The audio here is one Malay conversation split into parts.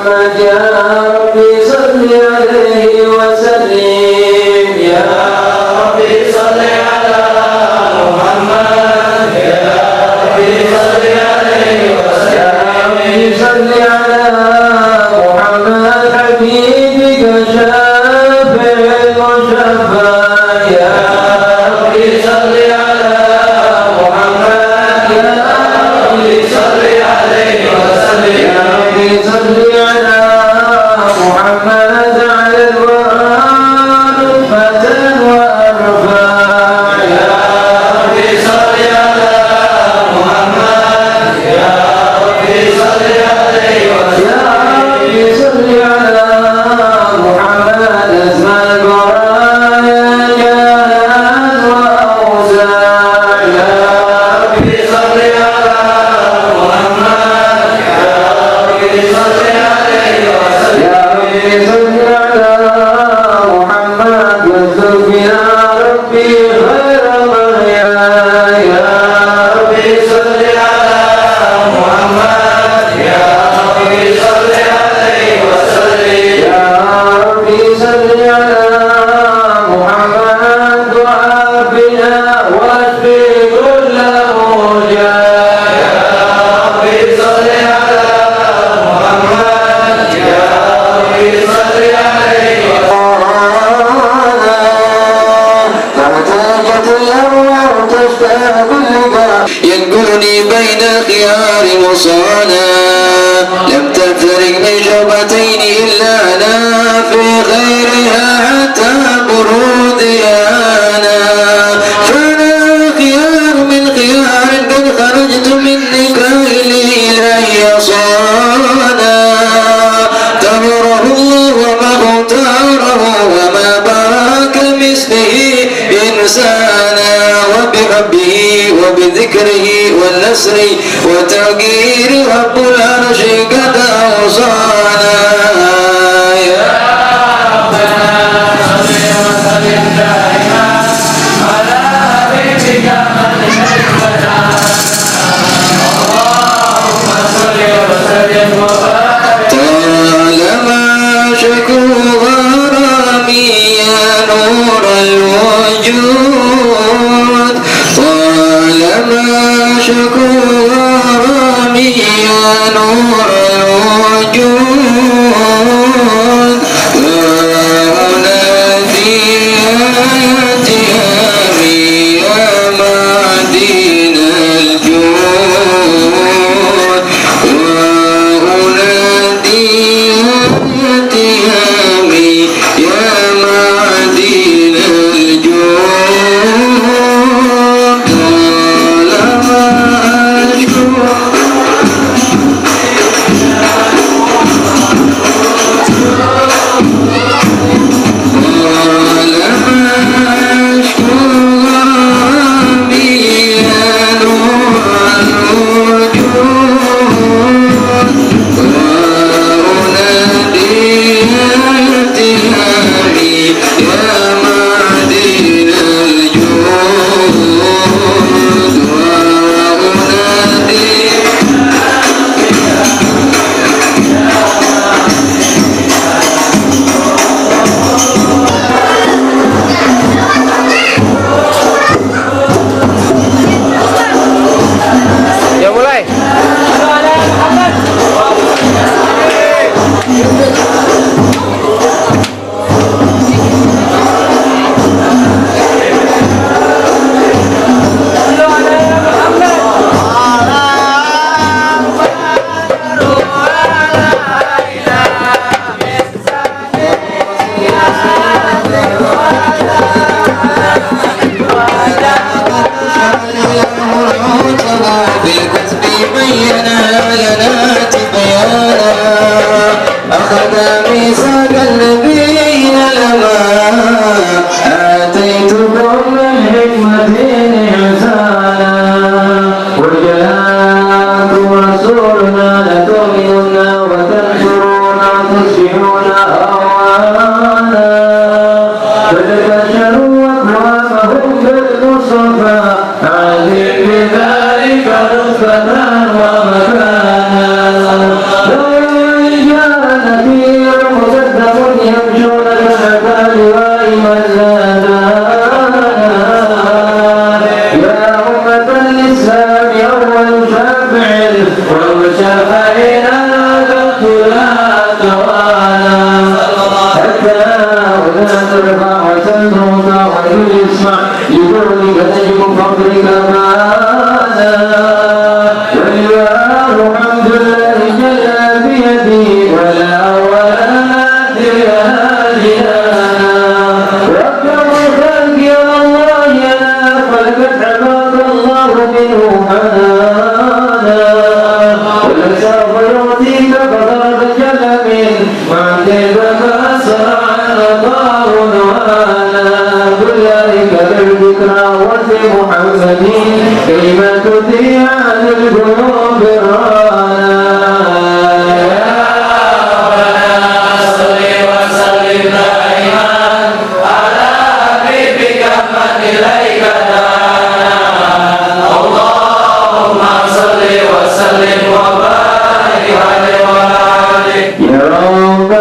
محمد يا ربي صل عليه وسلم يا ربي صل على محمد يا ربي صل عليه وسلم صل على محمد حبيبك شافع المشفى يا ربي صل على محمد يا ربي صل عليه وسلم يا ربي صل على محمد على الوهاب فتى وأرفع يا ربي صل على محمد يا ربي صل عليه وسلم يا ربي صل على محمد اسمع البرايا جاهز وأوزاع يا ربي صل على محمد يا ربي صل عليه وسلم يا ربي صل على محمد واكتب يا ربي خير مريا يا ربي صل على محمد يا ربي صل عليه وسلم يا ربي صل على محمد وعافنا واشفي كل موجع يا ربي صل على محمد يا ربي صل عليه فاحتاجت الأرواح تشتاق لقاء ينقلني بين الخيار مصانا لم تفترق من شعبتين إلا أنا في خيرها حتى برودي أنا فأنا خيار من خيار قد خرجت من نكاه الإله صانا تبره الله وما اختاره وما بارك مثله إنسانا وبحبه وبذكره والنصر وتوقير رب العرش قد أوصانا يا ربنا صل وسلم دائما على حبيبك اللهم صل وسلم وبارك طالما شكوا غرامي يا نور الوجود طالما شكوا غرامي يا نور الوجود وأنادي أتهامي يا معدن الجود وأنادي أتهامي يا معدن الجود طالما أشكو ومكانا لا نذير مكذب يمشون كالحبال وإيما يا أمة الإسلام أول شافع والشافعين نادت لا توالى حتى ولا ترفع وتنهض ويسمع لقولك نجم فضلك معنا والله الحمد لله جل بيدي ولا ولات بهادنا وأكرم الخلق يا الله يا فلقد عباد الله منه حنانا ولسوف يعطيك فضل جل من وعندك ما سرعنا الله نوانا بالله بالذكرى وفي محمد كلمة تذيع عن القلوب الرانا يا ربنا صل وسلم دائما على حبيبك من إليك دعانا اللهم صل وسلم وبارك عليه وعلى آله يا رب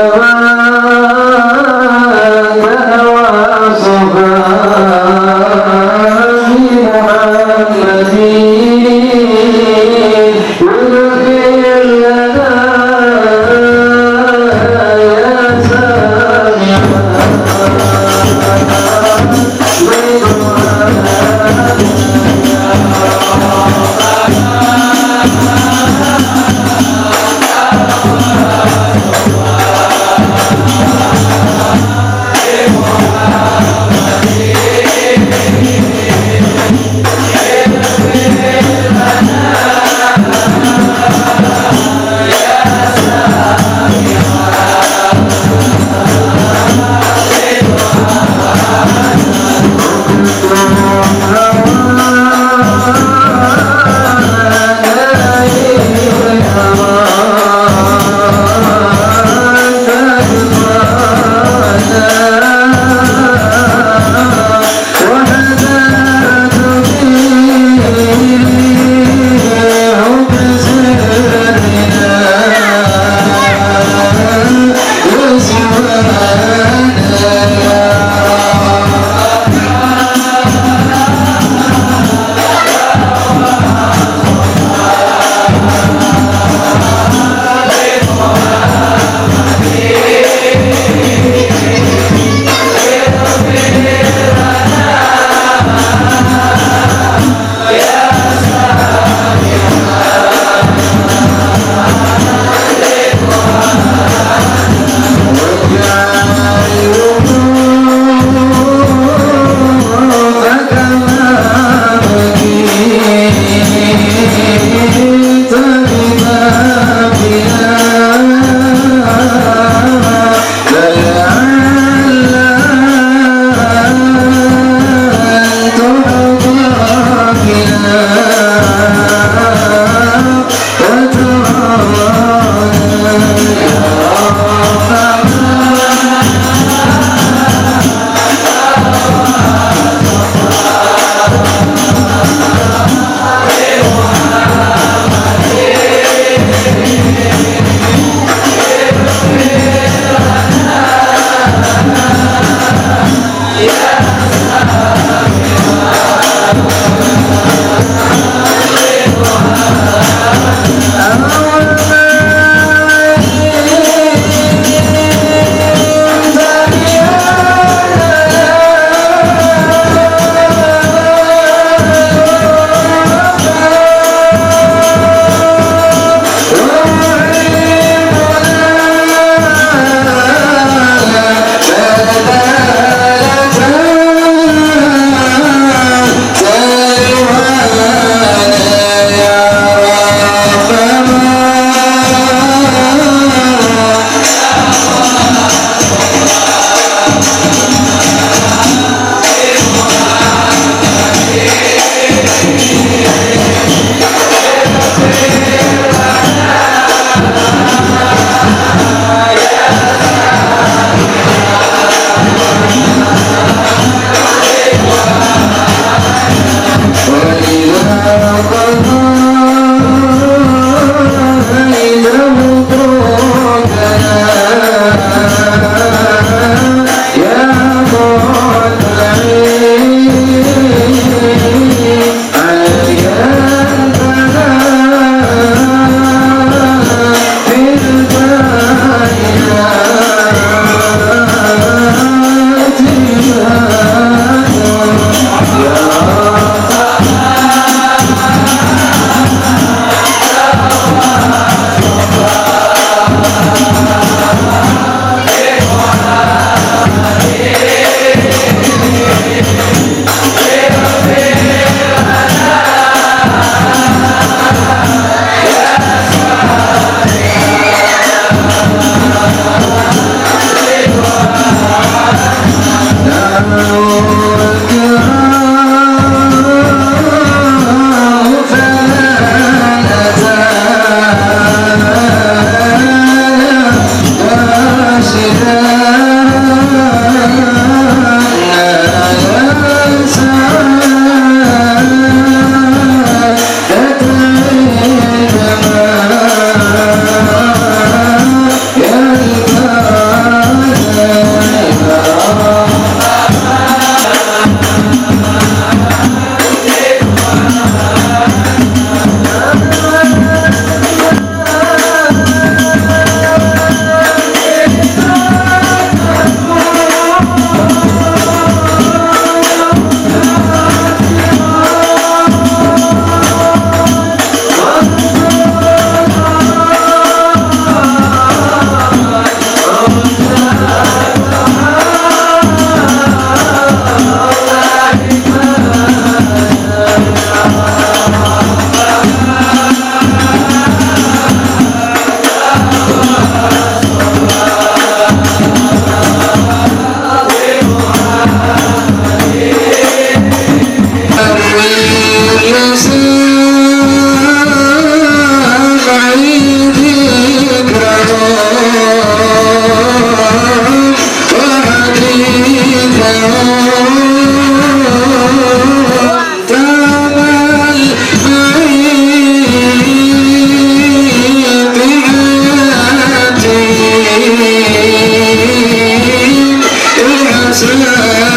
الحسنى يا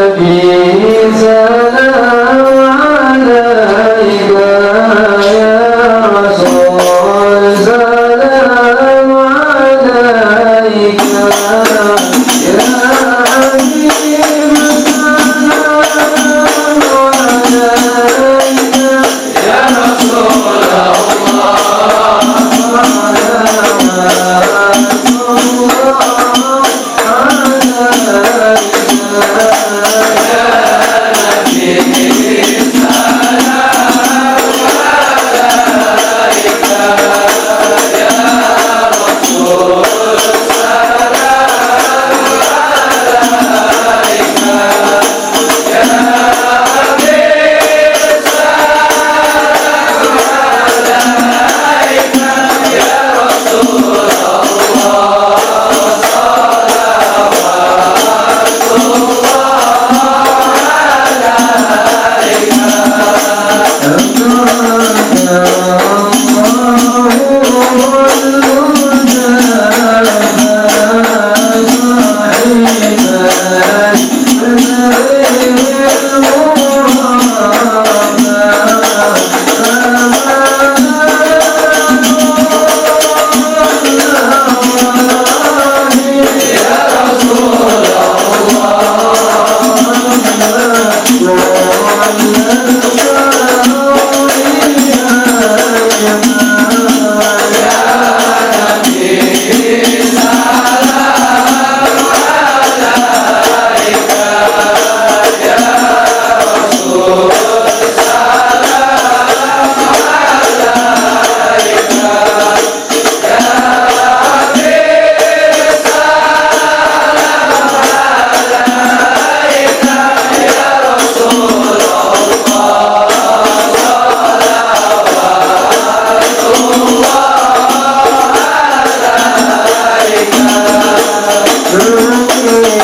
رب سلام عليك يا يا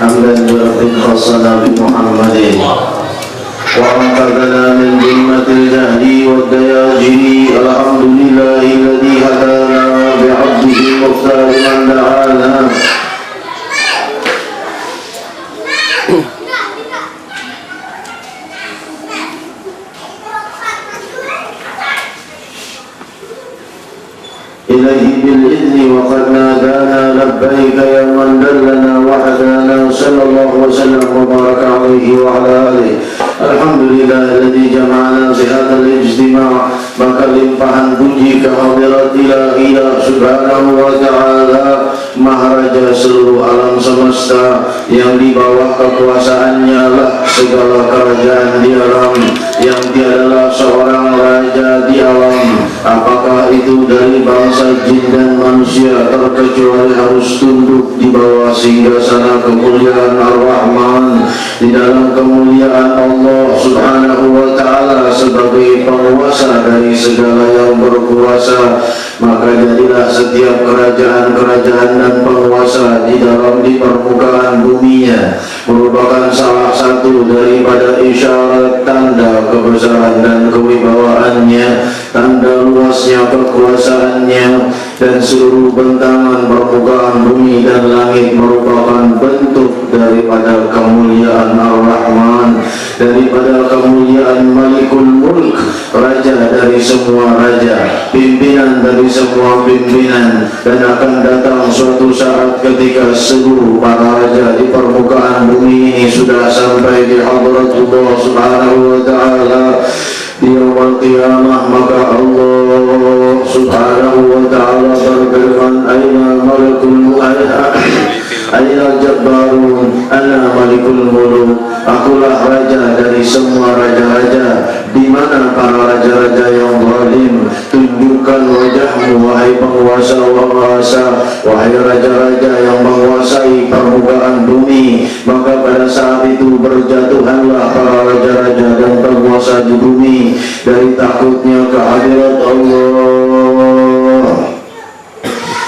حمدا برب خصنا بمحمد وأنقذنا من ظلمة الجهل والدياجر. الحمد لله الذي هدانا بعبده المختار من دعانا إليه بالإذن وقد نادانا لبيك يا من دلنا وحدانا. صلى الله وسلم وبارك عليه وعلى آله. Alhamdulillah alladzi jama'ana fi hadzal ijtima'. Maka limpahan puji kehadirat ilahi subhanahu wa ta'ala, Maharaja seluruh alam semesta, yang di bawah kekuasaannya lah segala kerajaan di alam, yang tiadalah seorang raja di alam, apakah itu dari bangsa jin dan manusia, terkecuali harus tunduk di bawah singgasana kemuliaan Ar-Rahman, di dalam kemuliaan Allah subhanahu wa ta'ala sebagai penguasa dari segala yang berkuasa. Maka jadilah setiap kerajaan-kerajaan dan penguasa di permukaan buminya merupakan salah satu daripada isyarat tanda kebesaran dan kewibawaannya, tanda luasnya kekuasaannya, dan seluruh bentangan permukaan bumi dan langit merupakan bentuk daripada kemuliaan Ar-Rahman, daripada kemuliaan Malikul Mulk, raja dari semua raja, pimpinan dari semua pimpinan. Dan akan datang suatu saat ketika seluruh para raja di permukaan bumi ini sudah sampai di hadratullah subhanahu wa ta'ala di yaumul qiyamah, maka Allah subhanahu wa ta'ala berfirman, aina malikul aina jabbarun ana malikul muluk. Akulah raja dari semua raja-raja. Di mana para raja-raja yang zalim? Tunjukkan wajahmu wahai penguasa-penguasa, wahai raja-raja yang menguasai permukaan bumi. Maka pada saat itu berjatuhanlah para raja-raja dan penguasa di bumi dari takutnya kehadirat Allah.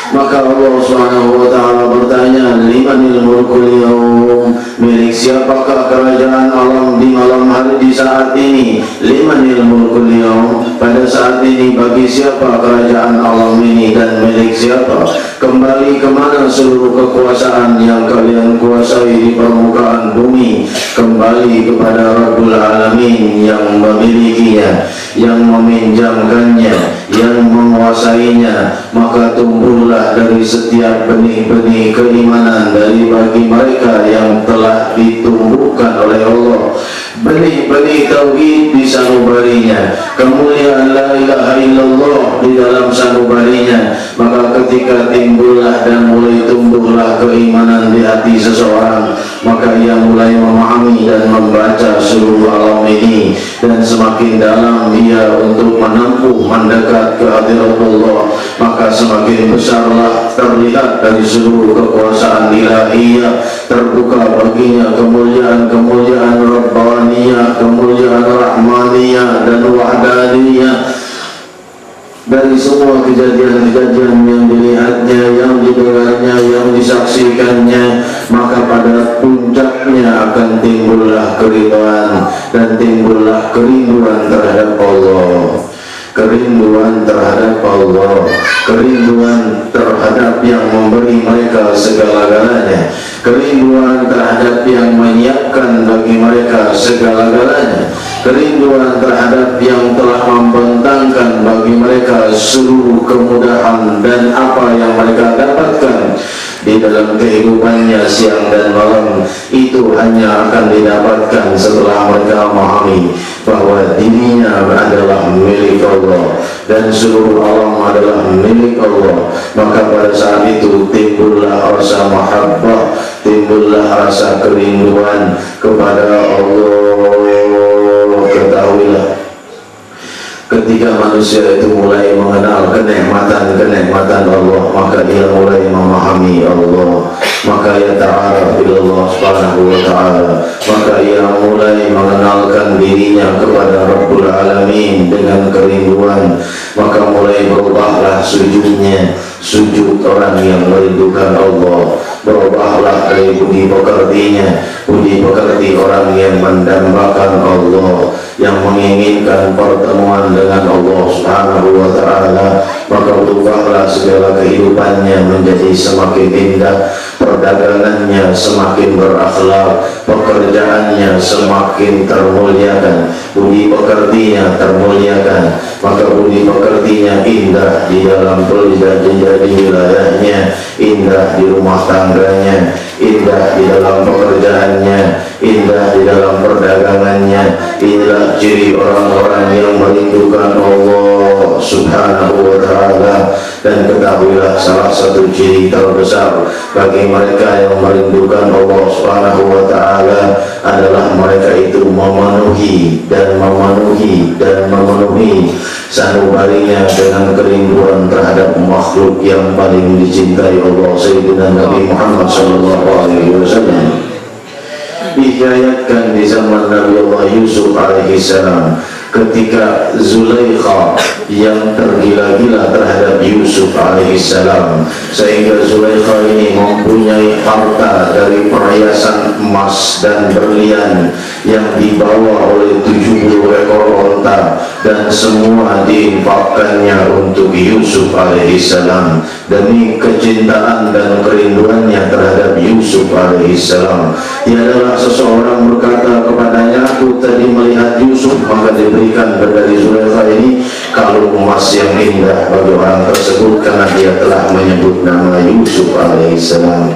Maka Allah subhanahu wa ta'ala bertanya, limanil mulkul yaum, milik siapakah kerajaan alam di malam hari di saat ini? Limanil mulkul yaum, pada saat ini bagi siapa kerajaan alam ini dan milik siapa? Kembali kemana seluruh kekuasaan yang kalian kuasai di permukaan bumi? Kembali kepada Rabbul Alamin yang memilikinya, yang meminjamkannya, yang menguasainya. Maka tumbuhlah dari setiap benih-benih keimanan dari bagi mereka yang telah ditumbuhkan oleh Allah, benih-benih tauhid di sanubarinya, kemuliaan la ilaha illallah di dalam sanubarinya. Maka ketika timbullah dan mulai tumbuhlah keimanan di hati seseorang, maka ia mulai memahami dan membaca seluruh alam ini, dan semakin dalam ia untuk menempuh mendekat ke hadirat Allah, maka semakin besarlah terlihat dari seluruh kekuasaan ilahiyah, terbuka baginya kemuliaan-kemuliaan Rabbaniyah, kemuliaan Rahmaniyah dan Wahdaniyah. Dari semua kejadian-kejadian yang dilihatnya, yang didengarnya, yang disaksikannya, maka pada puncaknya akan timbullah keridhaan dan timbullah kerinduan terhadap Allah. Kerinduan terhadap Allah, kerinduan terhadap yang memberi mereka segala-galanya, kerinduan terhadap yang menyiapkan bagi mereka segala-galanya, kerinduan terhadap yang telah membentangkan bagi mereka seluruh kemudahan dan apa yang mereka dapatkan di dalam kehidupannya siang dan malam. Itu hanya akan didapatkan setelah mereka memahami bahwa dirinya adalah milik Allah dan seluruh alam adalah milik Allah. Maka pada saat itu timbullah rasa mahabbah, timbullah rasa kerinduan kepada Allah. Ketahuilah, ketika manusia itu mulai mengenal kenikmatan Allah, maka dia mulai memahami Allah, maka ia ta'araf ilallah subhanahu wa ta'ala, maka ia mulai mengenalkan dirinya kepada Rabbul Alamin dengan kerinduan, maka mulai berubahlah sujudnya, sujud orang yang merindukan Allah. Berubahlah dari budi pekertinya, budi pekerti orang yang mendambakan Allah, yang menginginkan pertemuan dengan Allah Subhanahu wa ta'ala. Maka berubahlah segala kehidupannya menjadi semakin indah, perdagangannya semakin berakhlak, pekerjaannya semakin termuliakan, budi pekertinya termuliakan. Maka budi pekertinya indah di dalam di wilayahnya, indah di rumah tangganya, indah di dalam pekerjaannya, indah di dalam perdagangannya. Inilah ciri orang-orang yang merindukan Allah Subhanahu wa ta'ala. Dan ketahuilah salah satu ciri terbesar bagi mereka yang merindukan Allah Subhanahu wa ta'ala adalah mereka itu memenuhi sanubarinya dengan kerinduan terhadap makhluk yang paling dicintai Allah, Sayyidina Nabi Muhammad sallallahu alaihi wasallam. Dihayatkan di zaman Nabi Allah Yusuf alaihi salam, ketika Zulaikha yang tergila-gila terhadap Yusuf alaihissalam, sehingga Zulaikha ini mempunyai harta dari perhiasan emas dan berlian yang dibawa oleh 70 ekor onta, dan semua diinfakkannya untuk Yusuf alaihissalam. Demi kecintaan dan kerinduannya terhadap Yusuf alaihissalam, tiadalah seseorang berkata kepadanya, aku tadi melihat Yusuf, maka diberikan dari Zulaikha ini kalung emas yang indah bagi orang tersebut, karena dia telah menyebut nama Yusuf alaihissalam.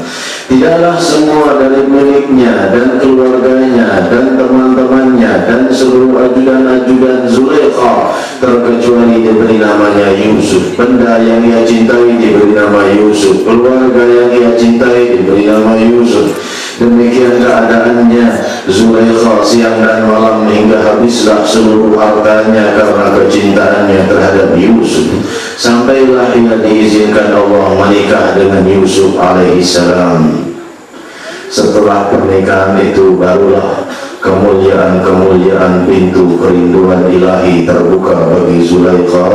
Tidaklah semua dari miliknya dan keluarganya dan teman-temannya dan seluruh ajudan-ajudan Zulaikha terkecuali diberi namanya Yusuf. Benda yang ia cintai diberi nama Yusuf, keluarga yang ia cintai diberi nama Yusuf. Demikian keadaannya Zulaikha siang dan malam hingga habislah seluruh hartanya karena kecintaannya terhadap Yusuf. Sampailah ia diizinkan Allah menikah dengan Yusuf alaihissalam. Setelah pernikahan itu barulah kemuliaan-kemuliaan pintu kerinduan ilahi terbuka bagi Zulaikha.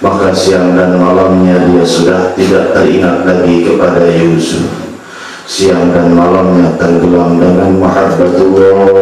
Maka siang dan malamnya dia sudah tidak teringat lagi kepada Yusuf. Siang dan malamnya tenggelam dengan mahabbatullah.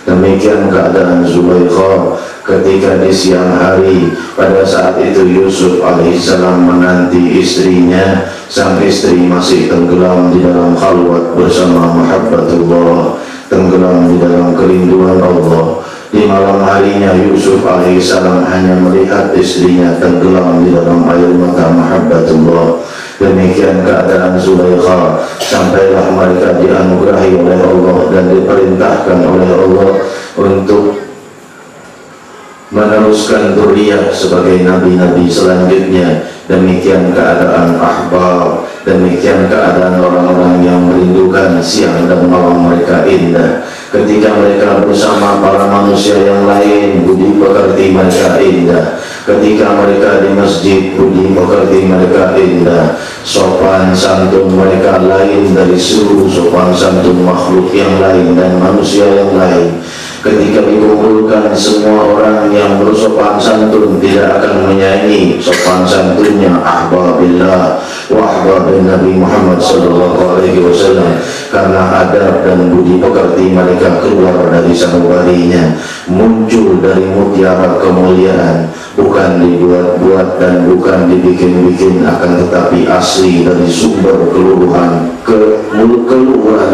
Demikian keadaan Zulaikha ketika di siang hari. Pada saat itu Yusuf alaihissalam menanti istrinya. Sang istri masih tenggelam di dalam khalwat bersama mahabbatullah, tenggelam di dalam kerinduan Allah. Di malam harinya Yusuf alaihissalam hanya melihat istrinya tenggelam di dalam air mata mahabbatullah. Demikian keadaan Zulaikha, sampailah mereka dianugerahi oleh Allah dan diperintahkan oleh Allah untuk meneruskan dzurriyyah sebagai nabi-nabi selanjutnya. Demikian keadaan ahbab, demikian keadaan orang-orang yang merindukan. Siang dan malam mereka indah. Ketika mereka bersama para manusia yang lain, budi pekerti mereka indah. Ketika mereka di masjid, budi pekerti mereka indah. Sopan santun mereka lain dari seluruh sopan santun makhluk yang lain dan manusia yang lain. Ketika dikumpulkan semua orang yang bersopan santun tidak akan menyanyi sopan santunnya ahbabillah wa ahbabin Nabi Muhammad sallallahu alaihi wasallam, karena adab dan budi pekerti mereka keluar dari sanubarinya, muncul dari mutiara kemuliaan, bukan dibuat-buat dan bukan dibikin-bikin, akan tetapi asli dari sumber keluhuran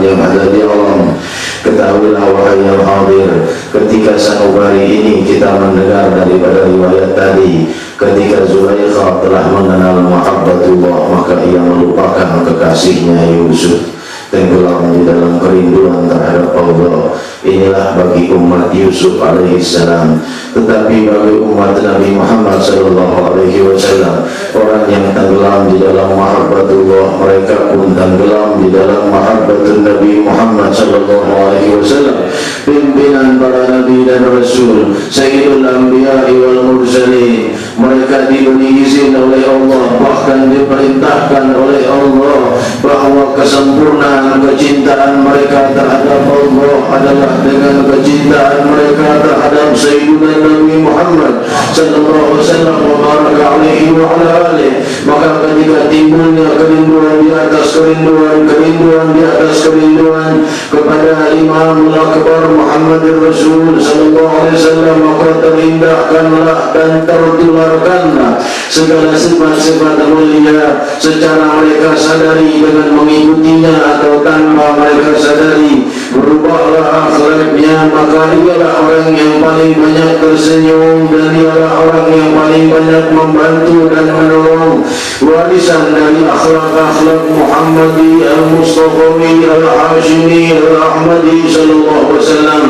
yang ada di alam. Ketahuilah wahai yang hadir, ketika sanubari ini kita mendengar daripada riwayat tadi, ketika Zulaikha telah mengenal mahabbatullah, maka ia melupakan kekasihnya Yusuf, tenggelam di dalam kerinduan terhadap Allah. Inilah bagi umat Yusuf alaihissalam. Tetapi bagi umat Nabi Muhammad sallallahu alaihi wasallam, orang yang tenggelam di dalam mahabbatullah, mereka pun tenggelam di dalam mahabbatun Nabi Muhammad sallallahu alaihi wasallam. Pimpinan para nabi dan rasul, sayyidul anbiya wal mursalin, mereka diberi izin oleh Allah, bahkan diperintahkan oleh Allah bahwa kesempurnaan kecintaan mereka terhadap Allah adalah dengan kecintaan mereka terhadap Sayyidina Nabi Muhammad Muhammad sallallahu alaihi wasallam wa baraka alaihi wa ala alihi. Maka ketika timbulnya kerinduan di atas kerinduan, kerinduan di atas kerinduan kepada Imamul Akbar Muhammad Rasul sallallahu alaihi wasallam, maka terindahkanlah dan tertularkanlah segala sifat-sifat mulia secara mereka sadari dengan mengikutinya atau tanpa mereka sadari. Berubahlah akhlaknya, maka ialah orang yang paling banyak tersenyum dan ialah orang yang paling banyak membantu dan menolong. Warisan dari akhlak-akhlak Muhammadi al-Mustafawi al-Hashimi al-Ahmadi sallallahu alaihi wasallam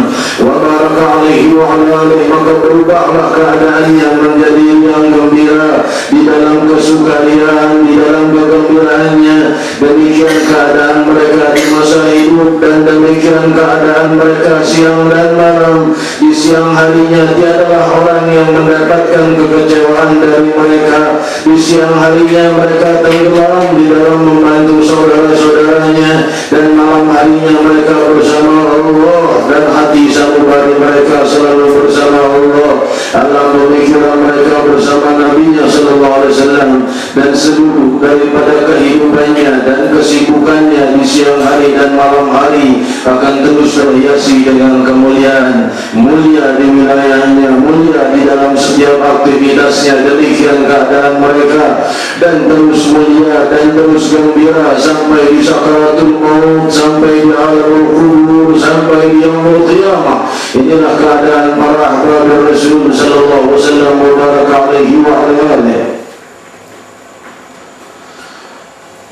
wa baraka alaihi wa ala alihi. Maka berubahlah keadaannya menjadi yang gembira di dalam kesukariaan, di dalam kegembiraannya. Demikian keadaan mereka di masa hidup dan demikian keadaan mereka siang dan malam. Di siang harinya tiadalah orang yang mendapatkan kekecewaan dari mereka. Di siang harinya mereka tenggelam di dalam membantu saudara-saudaranya, dan malam harinya mereka bersama Allah dan hati sanubari mereka selalu bersama Allah. Alam pemikiran mereka bersama Nabi-Nya sallallahu alaihi wasallam, dan seluruh daripada kehidupannya dan kesibukannya di siang hari dan malam hari akan terus terhiasi dengan kemuliaan. Mulia di wilayahnya, mulia di dalam setiap aktivitasnya. Demikian keadaan mereka, dan terus mulia dan terus gembira sampai di sakaratul maut, sampai di alamul kubur, sampai di yaumul qiyamah. Inilah keadaan para ahbab Rasul sallallahu alaihi wasallam wa baraka alaihi wa ala alihi.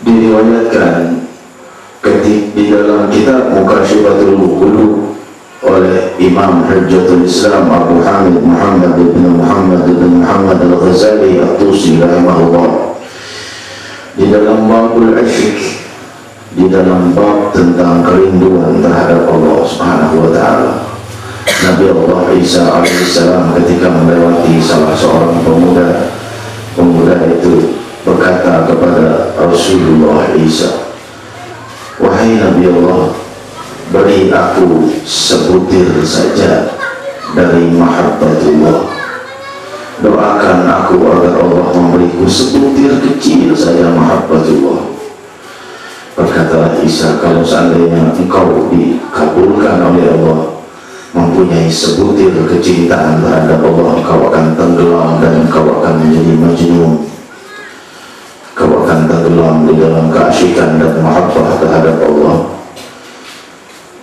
Diriwayatkan di dalam kitab Mukashifatul Qulub oleh Imam Hujjatul Islam Abu Hamid Muhammad bin Muhammad Al-Ghazali At-Tusi rahimahullah, di dalam babul asyik, di dalam bab tentang kerinduan terhadap Allah Subhanahu wa taala, Nabi Allah Isa alaihissalam ketika melewati salah seorang pemuda itu berkata kepada Rasulullah Isa, "Wahai Nabi Allah, beri aku sebutir saja dari mahabbatullah. Doakan aku agar Allah memberiku sebutir kecil saja mahabbatullah." Berkatalah Isa, "Kalau seandainya engkau dikabulkan oleh Allah, mempunyai sebutir kecintaan terhadap Allah, engkau akan tenggelam dan engkau akan menjadi majnun. Kau akan tenggelam di dalam keasyikan dan mahabbah terhadap Allah."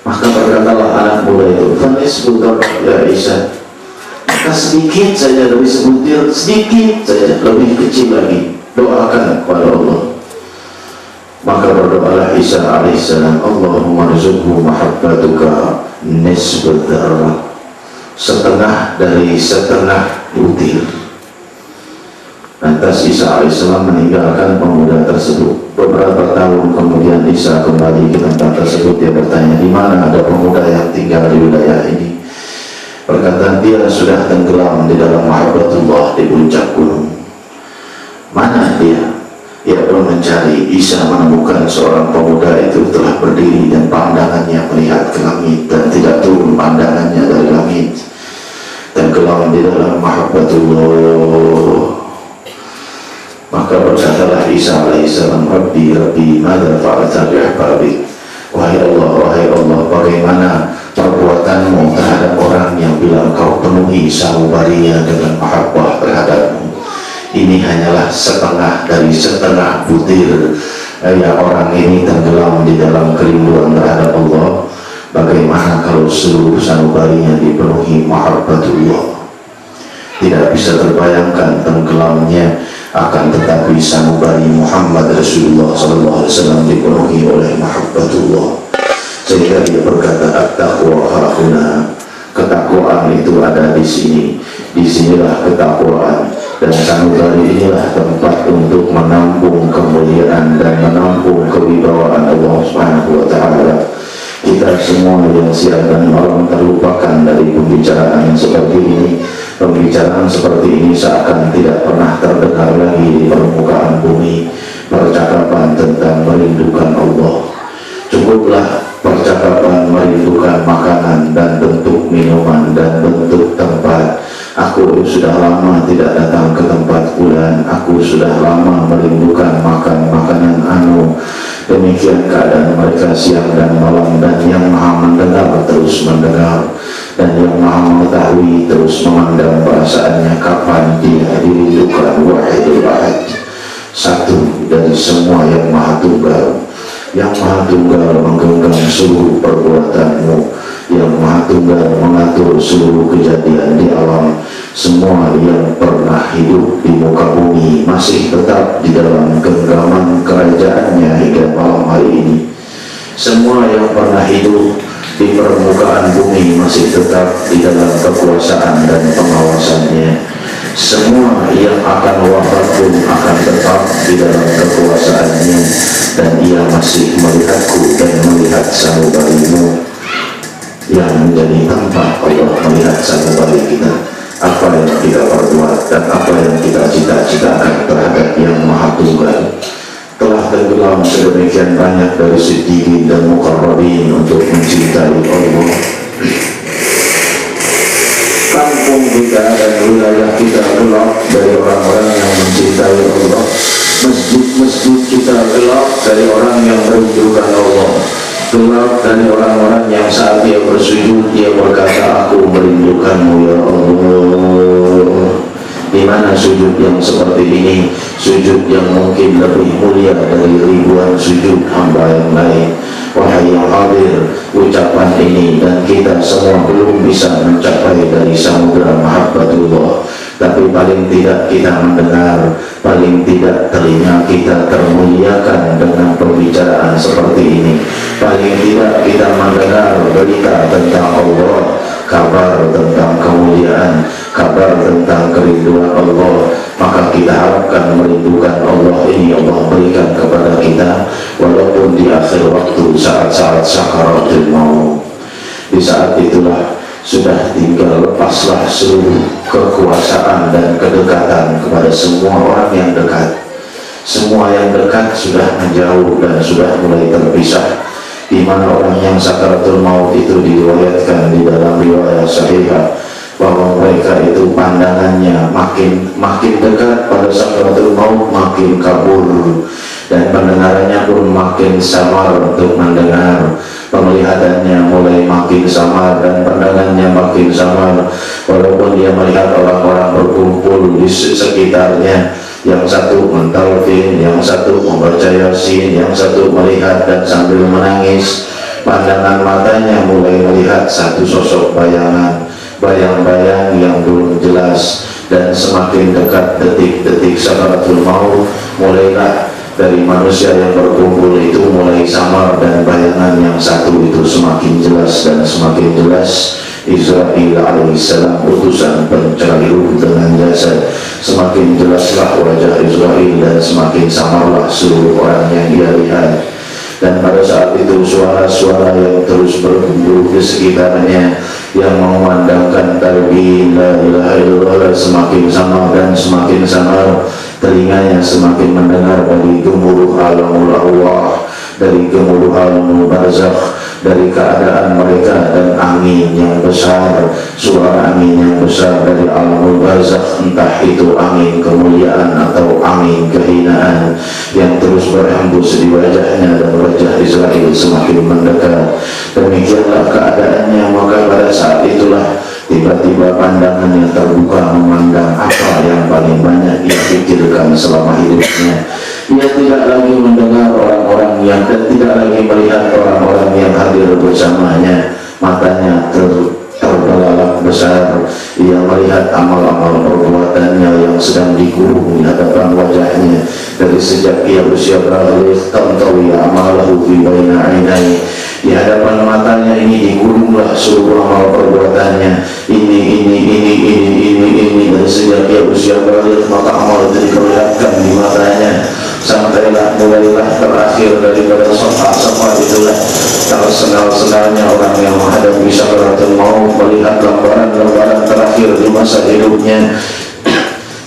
Maka berkatalah anak muda itu, "Fanisbutar ya Isa, maka sedikit saja dari sebutir, sedikit saja, lebih kecil lagi, doakan kepada Allah." Maka berdoalah Isa alaihissalam, "Allahumma rizukhu mahabbatuka nisbat darah," setengah dari setengah butir. Lantas Isa alaihissalam meninggalkan pemuda tersebut. Beberapa tahun kemudian Isa kembali ke tempat tersebut. Dia bertanya, "Di mana ada pemuda yang tinggal di wilayah ini?" Berkata, "Dia sudah tenggelam di dalam mahabbatullah di puncak gunung." "Mana dia?" Ia pun mencari. Isa menemukan seorang pemuda itu telah berdiri dan pandangannya melihat ke langit dan tidak turun pandangannya dari langit, tenggelam di dalam mahabbatullah. Maka berkatalah Isa alaihissalam, "Rabbi, mada fa'alta bi'ahbabik." Wahai Allah, bagaimana perbuatanmu terhadap orang yang bila kau penuhi sanubarinya dengan mahabbah terhadapmu? Ini hanyalah setengah dari setengah butir. Ya, orang ini tenggelam di dalam kerinduan terhadap Allah. Bagaimana kalau seluruh sanubarinya dipenuhi mahabbatullah? Tidak bisa terbayangkan tenggelamnya, akan tetapi sanubari Muhammad Rasulullah SAW dipenuhi oleh mahabbatullah, sehingga dia berkata, "At-taqwa hahuna." Ketakwaan itu ada di sini. Disinilah ketakwaan, dan sanubari inilah tempat untuk menampung kemuliaan dan menampung kewibawaan Allah Subhanahu wa taala. Kita semua yang siang dan malam terlupakan dari pembicaraan yang seperti ini. Pembicaraan seperti ini seakan tidak pernah terdengar lagi di permukaan bumi. Percakapan tentang merindukan Allah. Cukuplah percakapan merindukan makanan dan bentuk minuman dan bentuk tempat. Aku sudah lama tidak datang ke tempat bulan. Aku sudah lama merindukan makan makanan anu. Demikian keadaan mereka siang dan malam, dan yang maha mendengar terus mendengar, dan yang maha mengetahui terus memandang perasaannya kapan dia dirindukan. Wahidul ahad, satu dari semua yang maha tunggal. Yang maha tunggal menggenggam seluruh perbuatanmu, yang maha tunggal mengatur seluruh kejadian di alam. Semua yang pernah hidup di muka bumi masih tetap di dalam genggaman kerajaannya hingga malam hari ini. Semua yang pernah hidup di permukaan bumi masih tetap di dalam kekuasaan dan pengawasannya. Semua yang akan wafat pun akan tetap di dalam kekuasaannya, dan ia masih melihatku dan melihat sanubarimu yang menjadi tempat Allah melihat sanubari kita. Apa yang kita perbuat dan apa yang kita cita-citakan terhadap yang maha tunggal telah tenggelam sedemikian banyak dari siddiqin dan muqarrabin untuk mencintai Allah. Kampung kita dan wilayah kita gelap dari orang-orang yang mencintai Allah. Masjid-masjid kita gelap dari orang yang merindukan Allah. Gelap dari orang-orang yang saat dia bersujud dia berkata, aku merindukanmu ya Allah. Di mana sujud yang seperti ini? Sujud yang mungkin lebih mulia dari ribuan sujud hamba yang lain. Wahai yang hadir, ucapan ini dan kita semua belum bisa mencapai dari samudera mahabbatullah, tapi paling tidak kita mendengar, paling tidak telinga kita termuliakan dengan pembicaraan seperti ini. Paling tidak kita mendengar berita tentang Allah, kabar tentang kemuliaan, kabar tentang kerinduan Allah. Maka kita harapkan merindukan Allah ini Allah berikan kepada kita, walaupun di akhir waktu, saat-saat sakaratul maut. Di saat itulah sudah tinggal lepaslah seluruh kekuasaan dan kedekatan kepada semua orang yang dekat. Semua yang dekat sudah menjauh dan sudah mulai terpisah. Di mana orang yang sakaratul maut itu diriwayatkan di dalam riwayat sahihah bahwa mereka itu pandangannya makin dekat pada sakaratul maut makin kabur, dan pendengarannya pun makin samar untuk mendengar. Penglihatannya mulai makin samar dan pandangannya makin samar, walaupun dia melihat orang-orang berkumpul di sekitarnya. Yang satu mentalkin, yang satu membaca yasin, yang satu melihat dan sambil menangis. Pandangan matanya mulai melihat satu sosok bayangan, bayang-bayang yang belum jelas, dan semakin dekat detik-detik sakaratul maut, mulailah dari manusia yang berkumpul itu mulai samar, dan bayangan yang satu itu semakin jelas dan semakin jelas. Israil alaihissalam, utusan pencari ruh dengan jasad, semakin jelaslah wajah Israil dan semakin samarlah seluruh orang yang dia lihat. Dan pada saat itu suara-suara yang terus bergembur di sekitarnya yang memandangkan talbih la ilaha illallah semakin samar dan semakin samar. Telinganya semakin mendengar dari gemuruh alamul arwah, dari gemuruh alamul barzakh, dari keadaan mereka, dan angin yang besar, suara angin yang besar dari alamul barzakh, entah itu angin kemuliaan atau angin kehinaan yang terus berhembus di wajahnya, dan wajah Israil semakin mendekat. Demikianlah keadaannya. Maka pada saat itulah tiba-tiba pandangannya terbuka memandang apa yang paling banyak ia pikirkan selama hidupnya. Ia tidak lagi mendengar orang-orang yang, dan tidak lagi melihat orang-orang yang hadir bersamanya. Matanya terbelalak besar. Ia melihat amal-amal perbuatannya yang sedang dikurung di hadapan wajahnya. Dari sejak ia berusia balik, tantawi amalahu fi baina ainai. Di hadapan matanya ini dikurunglah seluruh amal perbuatannya. Ini. Dari sejak ia berusia balik, maka amal itu diperlihatkan di matanya. Sampailah mulailah terakhir daripada sofa itulah tersenal-senalnya orang yang menghadapi sakaratul maut, melihat lembaran-lembaran terakhir di masa hidupnya.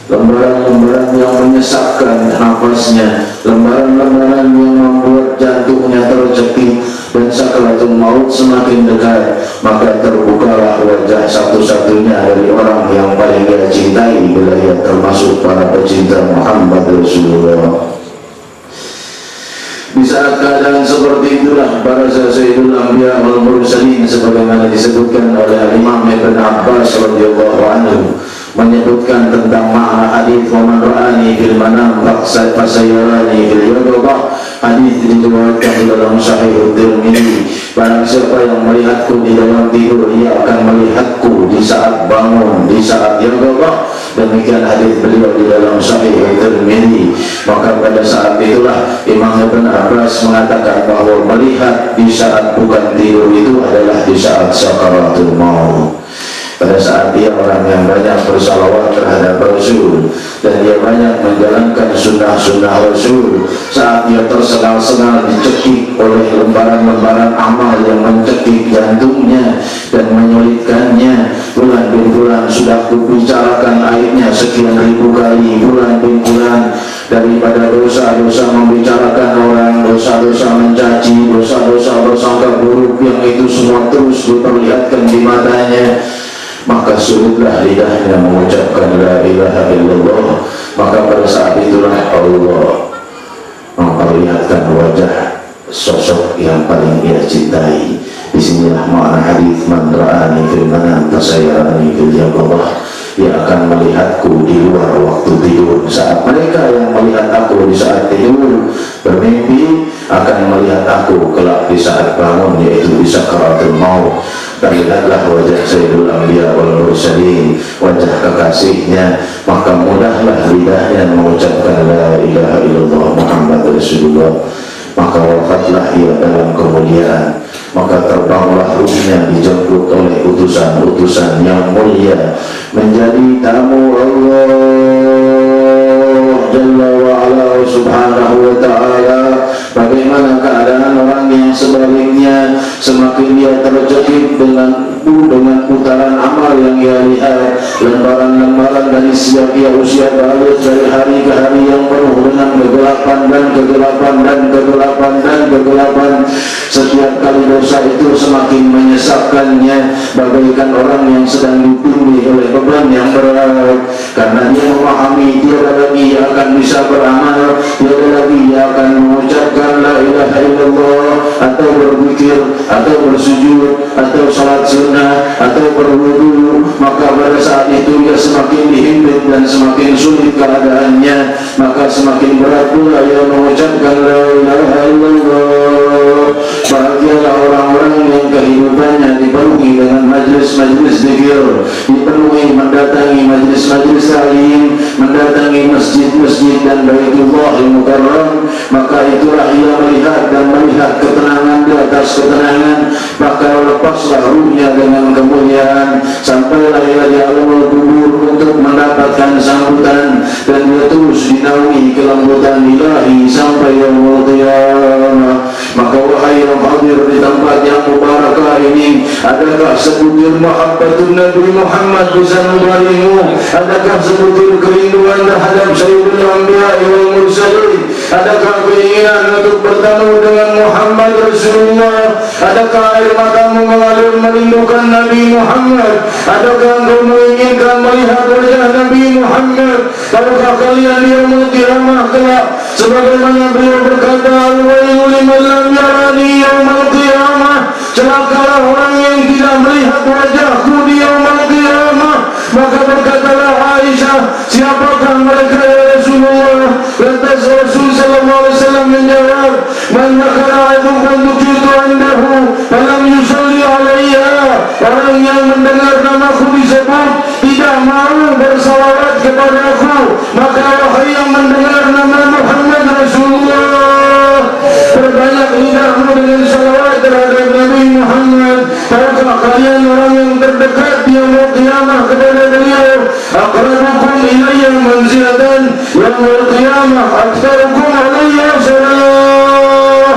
lembaran-lembaran yang menyesakkan nafasnya, lembaran-lembaran yang membuat jantungnya tercekik dan sakaratul maut semakin dekat, maka terbukalah wajah satu-satunya dari orang yang paling dia cintai bila ia termasuk para pecinta Muhammad Rasulullah. Di saat keadaan seperti itulah para sayyidul anbiya wal mursalin sebagaimana disebutkan oleh Imam Ibn Abbas radhiyallahu anhu menyebutkan tentang makna hadis wa man ra'ani fil manam fasayarani fil yaqظah. Hadis diriwayatkan di dalam Sahih Tirmidzi, barang siapa yang melihatku di dalam tidur, ia akan melihatku di saat bangun, di saat yaqظah. Demikian hadis beliau di dalam Sahih Tirmidzi. Maka pada saat itulah Imam Ibn Abbas mengatakan bahwa melihat di saat bukan tidur itu adalah di saat sakaratul maut. Pada saat dia orang yang banyak bersalawat terhadap Rasul dan dia banyak menjalankan sunnah-sunnah Rasul, saat dia tersengal-sengal dicekik oleh lembaran-lembaran amal yang mencekik jantungnya dan menyulitkannya. Bulan bin bulan sudah kubicarakan aibnya sekian ribu kali, bulan bin bulan, daripada dosa-dosa membicarakan orang, dosa-dosa mencaci, dosa-dosa bersangka buruk yang itu semua terus diperlihatkan di matanya. Maka sulitlah lidahnya mengucapkan la ilaha illallah. Maka pada saat itulah Allah memperlihatkan wajah sosok yang paling ia cintai. Disinilah makna hadis man ra'ani fil manam fasayarani fil yaqظah. Ia akan melihatku di luar waktu tidur. Saat mereka yang melihat aku di saat tidur bermimpi akan melihat aku kelak di saat bangun, yaitu di sakaratul maut. Dan lihatlah wajah Sayyidul Anbiya wal Mursalin, wajah kekasihnya, maka mudahlah lidahnya mengucapkan la ilaha illallah Muhammad Rasulullah. Maka wafatlah ia dalam kemuliaan, maka terbanglah ruhnya dijemput oleh utusan-utusan yang mulia menjadi tamu Allah Jalla wa'ala subhanahu wa ta'ala. Bagaimana keadaan orang yang sebaliknya, semakin dia terjepit dengan putaran amal yang ia lihat, lembaran-lembaran dari sejak ia usia balik, dari hari ke hari yang penuh dengan kegelapan dan kegelapan dan kegelapan dan kegelapan. Setiap kali dosa itu semakin menyesakkannya, bagaikan orang yang sedang ditindih oleh beban yang berat, karena dia memahami tiada lagi ia akan bisa beramal, tiada lagi ia akan mengucapkan la ilaha illallah, atau berzikir, atau bersujud, atau salat sunnah, atau berwudu. Maka pada saat itu ia semakin dihimpit dan semakin sulit keadaannya, maka semakin berat pula ia mengucapkan la ilaha illallah. Bahagialah orang-orang yang kehidupannya dipenuhi dengan majlis-majlis zikir, dipenuhi mendatangi majlis-majlis ta'lim, mendatangi masjid-masjid dan Baitullahil Mukarram. Maka itulah ia melihat dan melihat ketenangan di atas ketenangan. Maka lepaslah ruhnya dengan kemuliaan, sampailah ia di alamul kubur untuk mendapatkan sambutan, dan dia terus dinaungi kelembutan ilahi sampai yaumul qiyamah. Maka wahai yang hadir di tempat yang mubarakah ini, adakah sebutir mahabbatun Nabi Muhammad bisa memberimu? Adakah sebutir kerinduan terhadap Sayyidul Anbiya wal Mursalin? Adakah keinginan untuk bertemu dengan Muhammad Rasulullah? Adakah air matamu mengalir merindukan Nabi Muhammad? Adakah engkau menginginkan melihat wajah Nabi Muhammad? Adakah kalian yaumul qiyamah kelak sebagaimana beliau berkata, al-wailu liman lam yarani yaumul qiyamah, celakalah orang yang tidak melihat wajahku di yaumul qiyamah. Maka berkatalah Aisyah, siapakah mereka ya Rasulullah? Lantas Rasul sallallahu alaihi wasallam menjawab, man yakara adukan tujudu andahu falam yusalli alaiha, orang yang mendengar namaku disebut tidak mau bersalawat kepadaku, maka wahai yang mendengar nama Muhammad Rasulullah, perbanyak lidahmu dengan salawat terhadap Nabi Muhammad. Tahukah kalian orang yang terdekat di yaumul qiyamah kepada beliau? Aqrabukum ilayya manzilatan yaumul qiyamah aktsarukum alayya salah.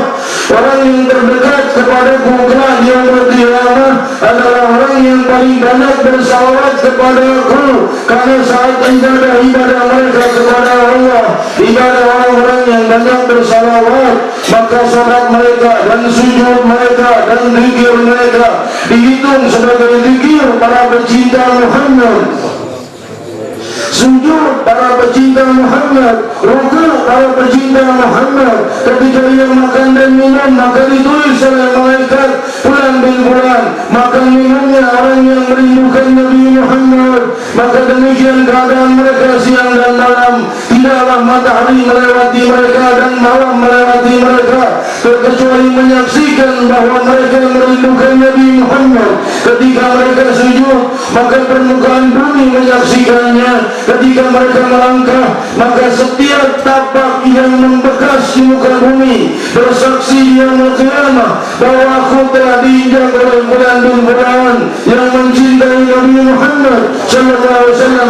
Orang yang terdekat kepadaku kelak di yaumul qiyamah adalah orang yang paling banyak bersalawat kepada Aku, karena saat ibadah mereka kepada Allah, ibadah orang-orang yang banyak bersalawat, maka salat mereka dan sujud mereka dan zikir mereka dihitung sebagai zikir para pecinta Muhammad. Sujud para pecinta Muhammad, rukuk para pecinta Muhammad. Ketika ia makan dan minum, maka ditulis oleh malaikat bulan bil bulan. Makan minumnya orang yang merindukan Nabi Muhammad. Maka demikian keadaan mereka siang dan malam. Tidaklah matahari melewati mereka dan malam melewati mereka, kecuali menyaksikan bahawa mereka merindukan Nabi Muhammad. Ketika mereka sujud, maka permukaan bumi menyaksikannya. Ketika mereka melangkah, maka setiap tapak yang membekas di muka bumi bersaksi di yaumul qiyamah bahwa Aku telah diinjak oleh bulan-bulan yang mencintai Nabi Muhammad sallallahu alaihi wasallam.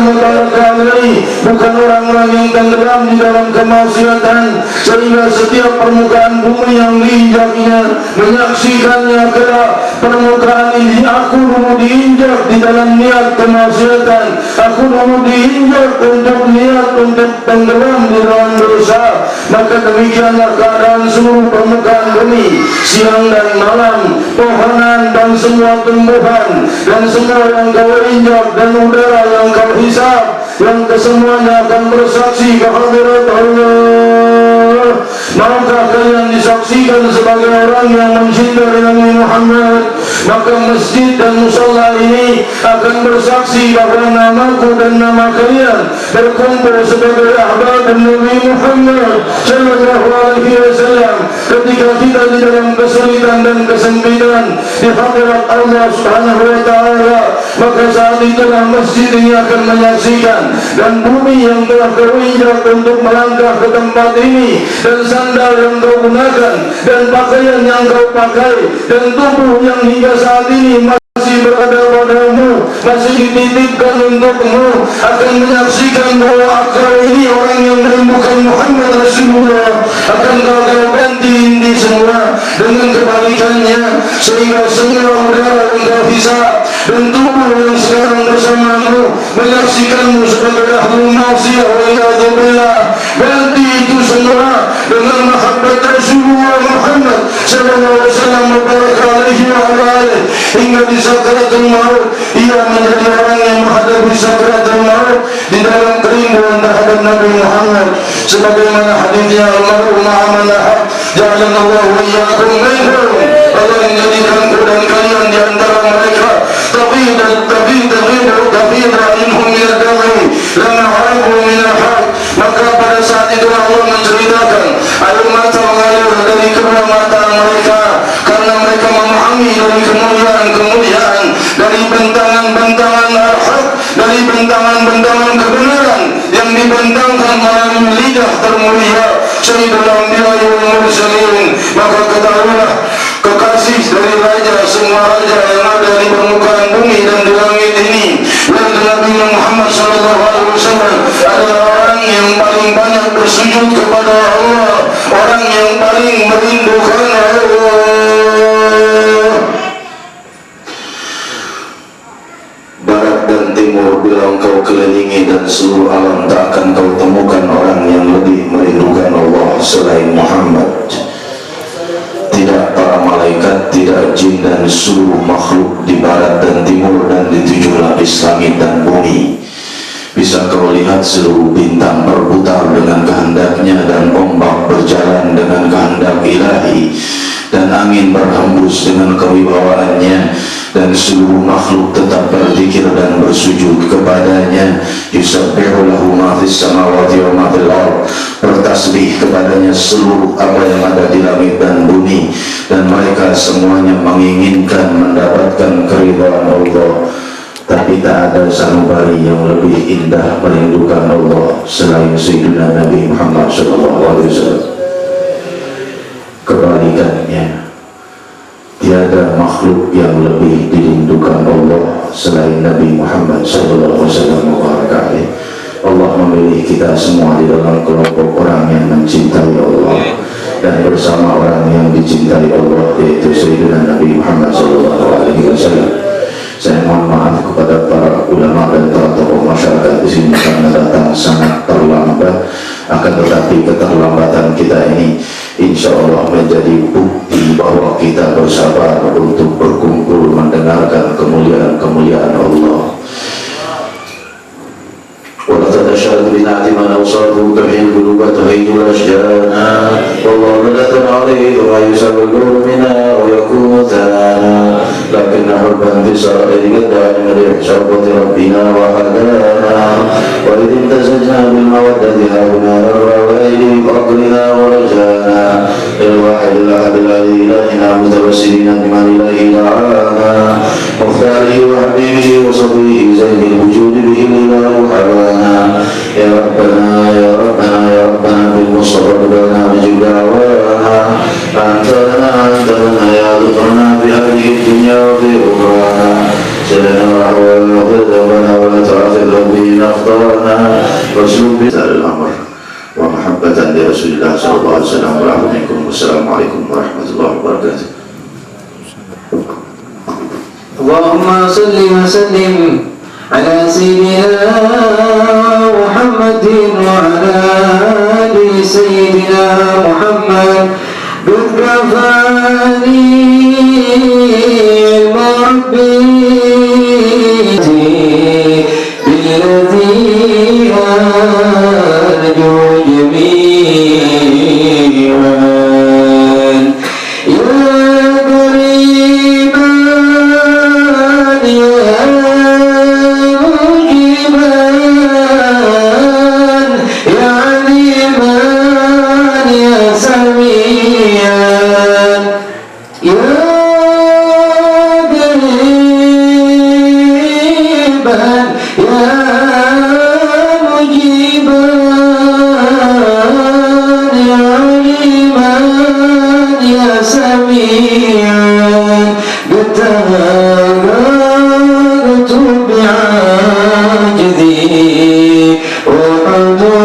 Bukan orang-orang yang tenggelam di dalam kemaksiatan, sehingga setiap permukaan bumi yang diinjaknya menyaksikannya. Kelak permukaan ini Aku dulu diinjak di dalam niat kemaksiatan, Aku dulu diinjak untuk niat untuk tenggelam di dalam dosa. Maka demikianlah keadaan seluruh permukaan bumi siang dan malam, pohonan dan semua tumbuhan dan semua yang kau injak dan udara yang kau hisap, yang kesemuanya akan bersaksi kehadirat Allah. Maukah kalian disaksikan sebagai orang yang mencintai Nabi Muhammad? Maka masjid dan musalla ini akan bersaksi bahawa namaku dan nama kalian berkumpul sebagai ahbab Nabi Muhammad sallallahu alaihi wasallam. Ketika kita di dalam kesulitan dan kesempitan di hadirat Allah Subhanahu wa taala, maka saat itulah masjid ini akan menyaksikan, dan bumi yang telah kau injak untuk melangkah ke tempat ini, dan sandal yang kau gunakan, dan pakaian yang kau pakai, dan tubuh yang hingga saat ini masih berada padamu, masih dititipkan untukmu, akan menyaksikan bahwa kau ini orang yang merindukan Muhammad Rasulullah. Akan kau ganti semua dengan kebalikannya, sehingga semua udara yang kau hisap dan tubuh yang sekarang bersamamu menyaksikanmu sebagai ahli maksiat waliyadzubillah. Ganti itu semua dengan mahabbat Rasulullah Muhammad sallallahu alaihi wasallam hingga di sakaratul maut ia menjadi orang yang menghadapi sakaratul maut di dalam kerinduan terhadap Nabi Muhammad, sebagaimana hadisnya al-mar'u ma'a man ahab ja'alanallahu wa iyyakum minhum. Allah menjadikanku dan kalian di antara mereka, tapi minhum yadami lama harabu minahak. Maka pada saat itu Allah menceritakan air mata mengalir dari kedua mata mereka, karena mereka memahami dari kemuliaan, dari bentangan-bentangan al-haq, dari bentangan-bentangan kebenaran yang dibentangkan melalui lidah termulia Sayyidul Anbiya wal Mursalin. Maka ketahuilah kekasih dari raja, semua raja yang ada di permukaan bumi dan di langit ini, dan Nabi Muhammad sallallahu alaihi wasallam adalah orang yang paling banyak bersujud kepada Allah, orang yang paling merindukan Allah. Barat dan timur bila engkau kelilingi dan seluruh alam, tak akan kau temukan orang yang lebih merindukan Allah selain Muhammad. Tidak para malaikat, tidak jin dan seluruh makhluk di barat dan timur dan di 7 lapis langit dan bumi. Bisa kau lihat seluruh bintang berputar dengan kehendaknya, dan ombak berjalan dengan kehendak ilahi, dan angin berhembus dengan kewibawaannya, dan seluruh makhluk tetap berzikir dan bersujud kepadanya. Yusabbihu lahu ma fis samawati wa ma fil ardh, bertasbih kepadanya seluruh apa yang ada di langit dan bumi, dan mereka semuanya menginginkan mendapatkan keridhaan Allah. Tapi tak ada sanubari yang lebih indah merindukan Allah selain Sayyidina Nabi Muhammad SAW. Kebalikannya, tiada makhluk yang lebih dirindukan Allah selain Nabi Muhammad SAW. Allah memilih kita semua di dalam kelompok orang yang mencintai Allah, dan bersama orang yang dicintai Allah, yaitu Sayyidina Nabi Muhammad SAW. Saya mohon maaf Akan tetapi keterlambatan kita ini insya Allah menjadi bukti bahwa kita bersabar untuk berkumpul mendengarkan kemuliaan-kemuliaan Allah. ولقد أشهد بنعت من أوصاته تحيي القلوب تهيج الأشجان والله مدة عليه وما يسبب منا ويكون ثنانا لكن حبا في السرائر قد دعنا من شربة ربنا وحدانا وإذ امتزجنا بالمودة هاهنا الروائد بفضلنا ورجانا الواحد الأحد الذي إلهنا متبسلين بمن إليه دعانا مختاره وحبيبه وصفيه زين الوجود به الإله حوانا يا ربنا يا ربنا يا ربنا بالمصطفى ربنا وجب دعوانا أنت لنا يا ذكرنا في هذه الدنيا وفي أخرانا سلنا وأحوالنا واغفر ذنوبنا ولا تؤاخذ به أخطاءنا واسلك بسال الأمر ومحبة لرسول الله صلى الله عليه وسلم ورحمة منكم والسلام عليكم ورحمة الله وبركاته. اللهم صل وسلم على سيدنا محمد وعلى آل سيدنا محمد بالكفاني المربي بالذي أرجو جميعا يا قريبا يا مجيبا يا عليما يا سميعا يا قريبا يا مجيبا يا عليما يا سميعا بتهاجت بعاجزي وحضوري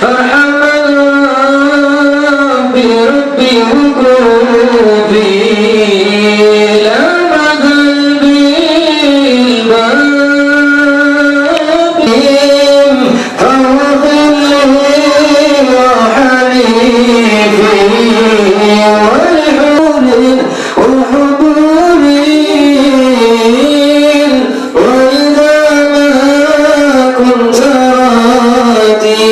فحمل بربي وقربي لما قلبي الباب فوظلي وحليفي والحور والحضور وإذا ما كنت راتي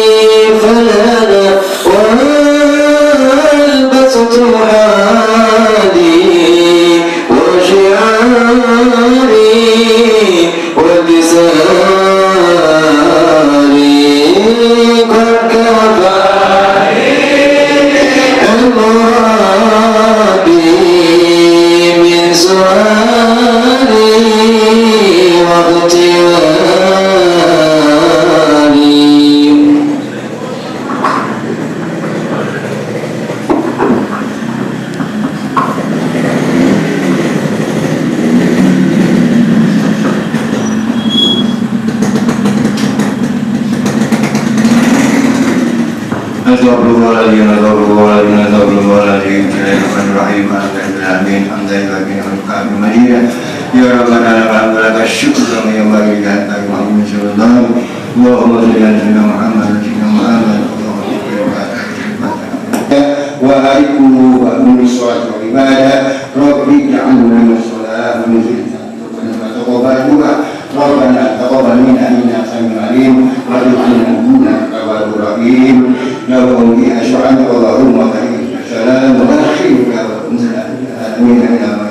فلنا وألبست حالي وشعاري وبساري قد كفاني المرابي من سؤالي واغتيالي. Astagfirullahaladzim, astagfirullahaladzim, astagfirullahaladzim. Bismillahirrahmanirrahim. Alhamdulillahirrahmanirrahim. Alhamdulillahirrahmanirrahim. Ya Rabbana alhamdulillah syukur kami yang bagi kata Muhammad sallallahu Allahumma salli ala sayyidina Muhammad wa sayyidina Muhammad wa hariku wa min sholat wa ibadah Rabbi ja'alna min sholat wa min zikr wa taqabbal du'a Rabbana taqabbal minna innaka samiul alim wa adkhilna innaka tawwabur rahim lahum biha syu'an Allahumma karim salam wa akhiruka wa amin ya Allah.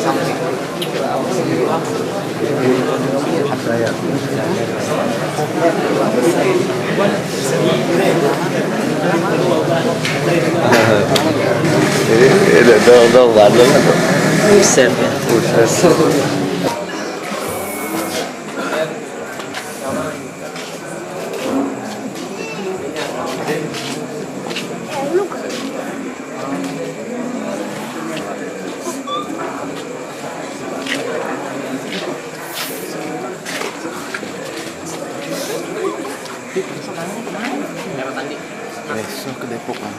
Sampai Udah bandel kan? Buset ya. Besok ke Depok kan?